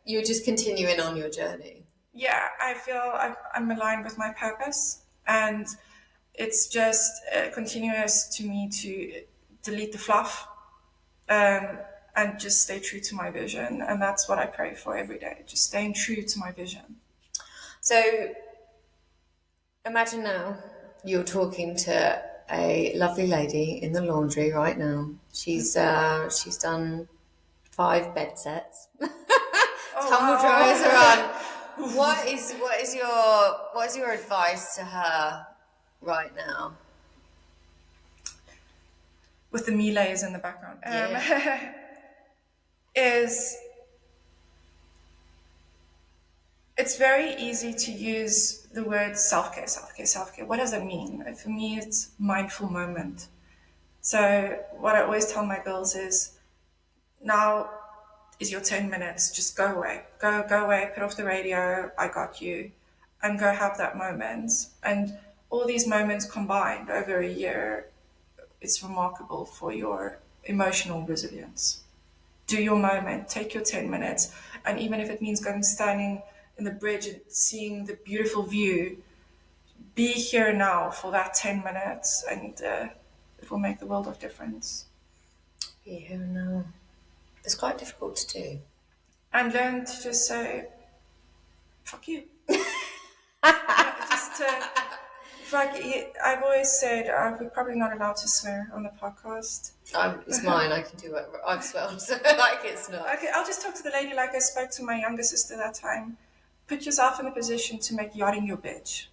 you're just continuing on your journey. Yeah, I feel I'm aligned with my purpose, and it's just continuous to me to delete the fluff and just stay true to my vision. And that's what I pray for every day, just staying true to my vision. So imagine now you're talking to a lovely lady in the laundry right now. She's done 5 bed sets. Tumble dryers are on. What is your advice to her right now? With the melees in the background, is it's very easy to use the word self-care, self-care, self-care. What does it mean? For me, it's mindful moment. So what I always tell my girls is now is your 10 minutes. Just go away. Go away, put off the radio, I got you, and go have that moment. And all these moments combined over a year, it's remarkable for your emotional resilience. Do your moment, take your 10 minutes, and even if it means standing in the bridge and seeing the beautiful view, be here now for that 10 minutes, and it will make the world of difference. Be here now. It's quite difficult to do. And learn to just say, fuck you. I've always said, we're probably not allowed to swear on the podcast. It's mine, I can do whatever. I've sworn, so it's not. Okay, I'll just talk to the lady like I spoke to my younger sister that time. Put yourself in a position to make yachting your bitch.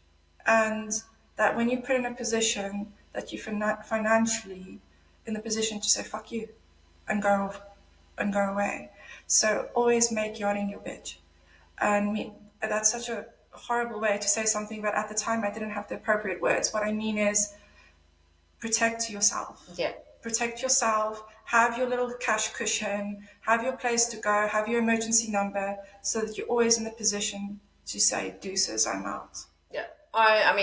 And that when you put in a position that you financially in the position to say, fuck you, and go away. So always make yachting your bitch. And that's such a horrible way to say something, but at the time I didn't have the appropriate words. What I mean is protect yourself. Yeah. Protect yourself, have your little cash cushion, have your place to go, have your emergency number, so that you're always in the position to say, deuces, I'm out. Yeah. I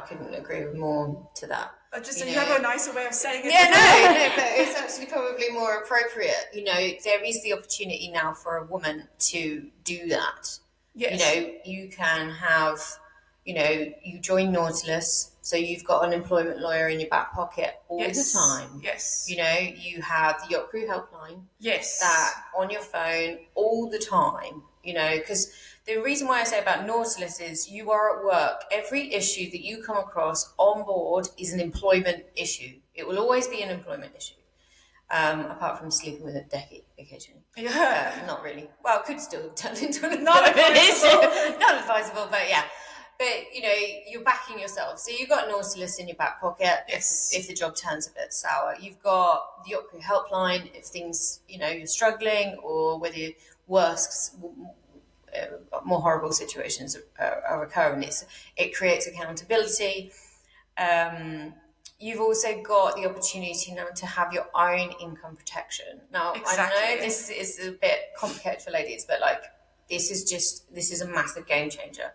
couldn't agree more to that. You have a nicer way of saying it. Yeah, no, but it's actually probably more appropriate. There is the opportunity now for a woman to do that. Yes. You can have, you join Nautilus, so you've got an employment lawyer in your back pocket all the time. Yes. You have the Yacht Crew helpline. Yes. That on your phone all the time, because the reason why I say about Nautilus is you are at work. Every issue that you come across on board is an employment issue. It will always be an employment issue. Apart from sleeping with a decky occasionally. Yeah. Not really. Well, it could still turn into an employment issue. Not advisable, but yeah. But, you're backing yourself. So you've got Nautilus in your back pocket if the job turns a bit sour. You've got the Yacht Crew helpline if things, you're struggling, or whether worse, more horrible situations are occurring. It creates accountability. You've also got the opportunity now to have your own income protection. Now, exactly. I know this is a bit complicated for ladies, but this is a massive game changer.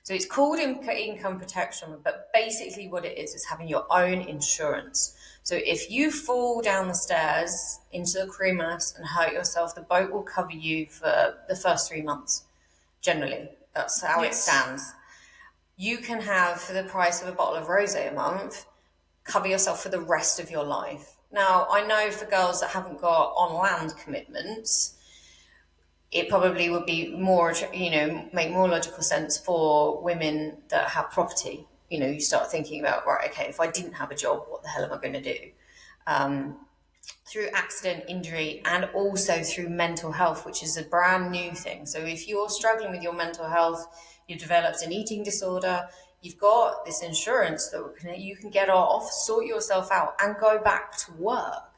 So it's called income protection, but basically what it is having your own insurance. So if you fall down the stairs into the crew mast and hurt yourself, the boat will cover you for the first 3 months. Generally, that's how it stands. You can have, for the price of a bottle of rosé a month, cover yourself for the rest of your life. Now, I know for girls that haven't got on-land commitments, it probably would be more, make more logical sense for women that have property. You start thinking about, right, okay, if I didn't have a job, what the hell am I going to do? Through accident, injury, and also through mental health, which is a brand new thing. So if you're struggling with your mental health, you've developed an eating disorder, you've got this insurance that you can get off, sort yourself out, and go back to work.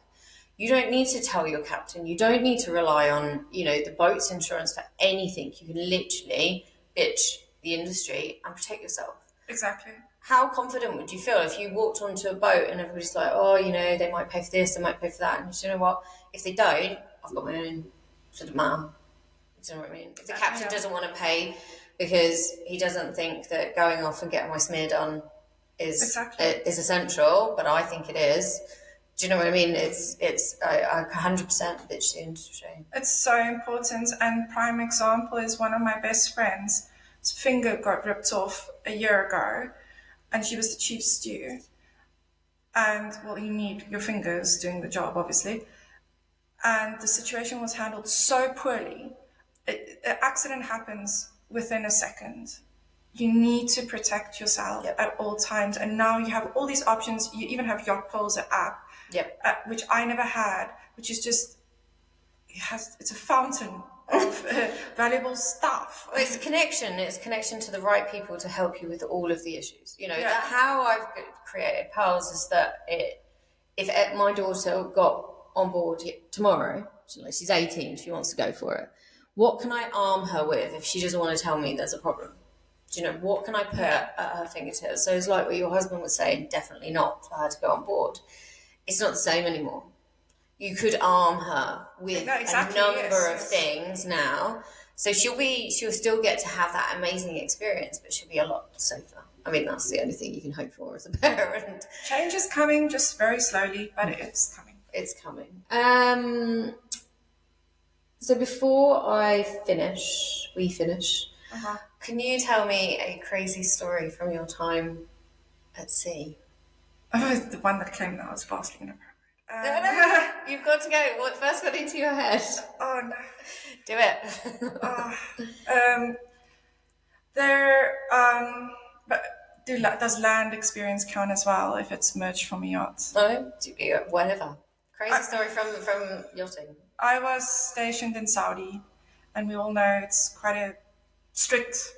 You don't need to tell your captain. You don't need to rely on, the boat's insurance for anything. You can literally bitch the industry and protect yourself. Exactly. How confident would you feel if you walked onto a boat and everybody's like, oh, they might pay for this, they might pay for that. And you know what? If they don't, I've got my own sort of matter. Do you know what I mean? If the captain doesn't want to pay because he doesn't think that going off and getting my smear done is essential, but I think it is. Do you know what I mean? I 100% bitch the industry. It's so important. And prime example is one of my best friends. His finger got ripped off a year ago, and she was the chief stew. And, you need your fingers doing the job, obviously. And the situation was handled so poorly. An accident happens within a second. You need to protect yourself at all times. And now you have all these options. You even have Yacht Pulse app, which I never had, which is just, it's a fountain of valuable stuff. Well, it's connection to the right people to help you with all of the issues. How I've created Pals is that if my daughter got on board tomorrow, she's 18, she wants to go for it, what can I arm her with if she doesn't want to tell me there's a problem? What can I put at her fingertips? So it's like what your husband was saying, definitely not for her to go on board. It's not the same anymore. you could arm her with exactly, a number of yes. things now. So she'll still get to have that amazing experience, but she'll be a lot safer. I mean, that's the only thing you can hope for as a parent. Change is coming, just very slowly, but it's coming. It's coming. So before we finish, can you tell me a crazy story from your time at sea? The one that came that I was vastly inappropriate. No, you've got to go. What first got into your head? Oh no. Do it. But does land experience count as well if it's merged from a yacht? No, whatever. Crazy story from yachting. I was stationed in Saudi, and we all know it's quite a strict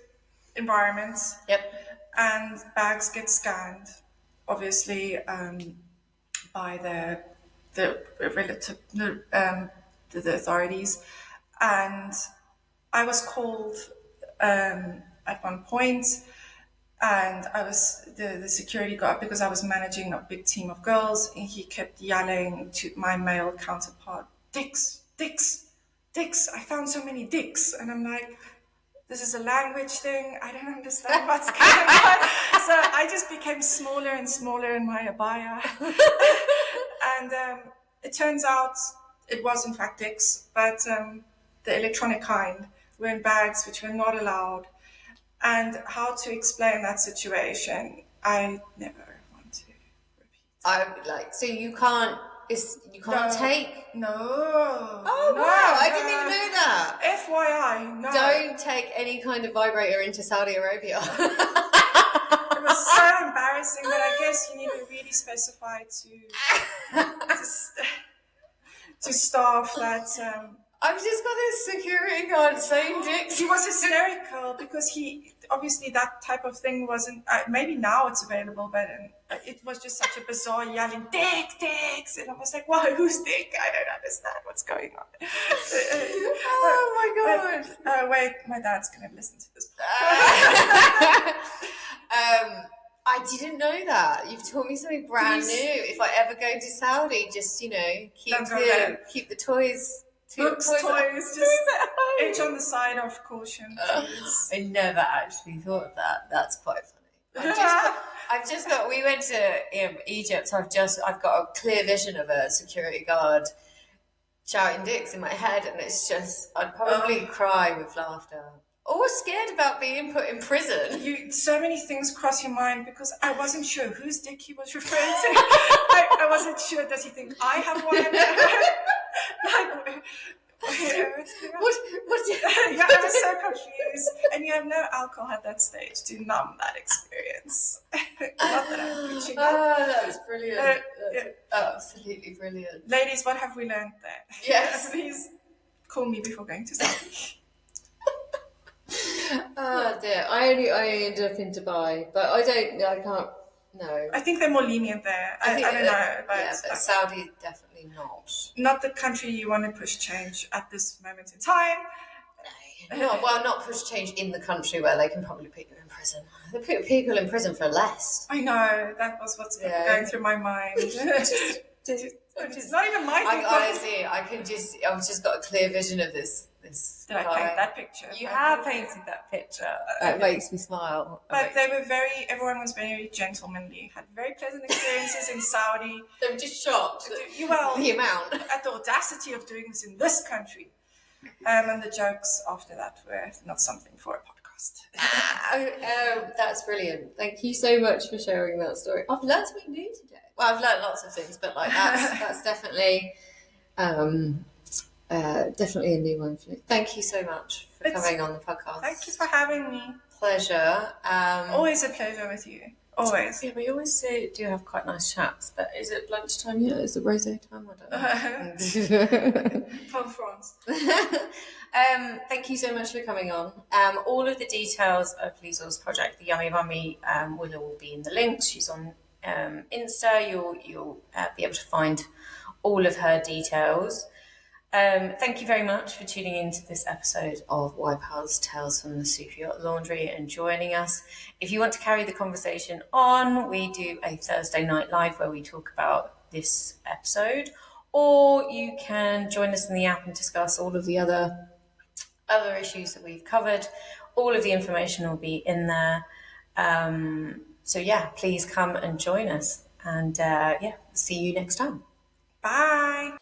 environment. Yep. And bags get scanned, obviously, by the authorities. And I was called at one point, and I was the security guard, because I was managing a big team of girls, and he kept yelling to my male counterpart, "Dicks, dicks, dicks, I found so many dicks." And I'm like, this is a language thing, I don't understand what's going on. So I just became smaller and smaller in my abaya. And it turns out it was in fact dicks, but the electronic kind were in bags which were not allowed. And how to explain that situation, I never want to repeat. So you can't take. No. Oh no, wow! I no. didn't even know that. FYI, no. Don't take any kind of vibrator into Saudi Arabia. It was so embarrassing, but I guess you need to really specify to staff that. I've just got this security guard saying dicks. He was hysterical because he obviously that type of thing wasn't. Maybe now it's available, but it was just such a bizarre yelling dicks, and I was like, "Wow, who's dick? I don't understand what's going on." Oh my god! Wait, my dad's gonna listen to this. I didn't know that. You've taught me something brand new. If I ever go to Saudi, just keep the toys. Books, toys, just edge on the side of caution. I never actually thought of that. That's quite funny. We went to Egypt, so I've got a clear vision of a security guard shouting dicks in my head, and it's just, I'd probably cry with laughter. Or scared about being put in prison. So many things cross your mind, because I wasn't sure whose dick he was referring to. I wasn't sure, does he think I have one? What? Yeah, I was so confused. And you have no alcohol at that stage to numb that experience. Not that I'm preaching. That's brilliant. That's absolutely brilliant. Ladies, what have we learned there? Yes. Please call me before going to Saudi. Oh dear, I ended up in Dubai, but I can't. No, I think they're more lenient there. I don't know, but Saudi definitely not. Not the country you want to push change at this moment in time. No, well, not push change in the country where they can probably put you in prison. They put people in prison for less. I know, that was what's going through my mind. It's not even my thing. Honestly, I've just got a clear vision of this. Did I paint that picture? You have painted that picture. It makes me smile. But everyone was very gentlemanly, had very pleasant experiences in Saudi. They were just shocked the amount. At the audacity of doing this in this country. And the jokes after that were not something for a podcast. That's brilliant. Thank you so much for sharing that story. I've learned something new today. Well, I've learned lots of things, but that's definitely definitely a new one for me. Thank you so much for coming on the podcast. Thank you for having me. Pleasure. Always a pleasure with you. Always. Yeah, we always do have quite nice chats, but is it lunchtime yet? Is it rosé time? I don't know. From France. Thank you so much for coming on. All of the details of Liezl's project, the Yummy Mummy, will all be in the links. She's on Insta. You'll be able to find all of her details. Thank you very much for tuning into this episode of Why Pals Tales from the Superyacht Laundry and joining us. If you want to carry the conversation on, we do a Thursday night live where we talk about this episode, or you can join us in the app and discuss all of the other issues that we've covered. All of the information will be in there. So yeah, please come and join us, and see you next time. Bye.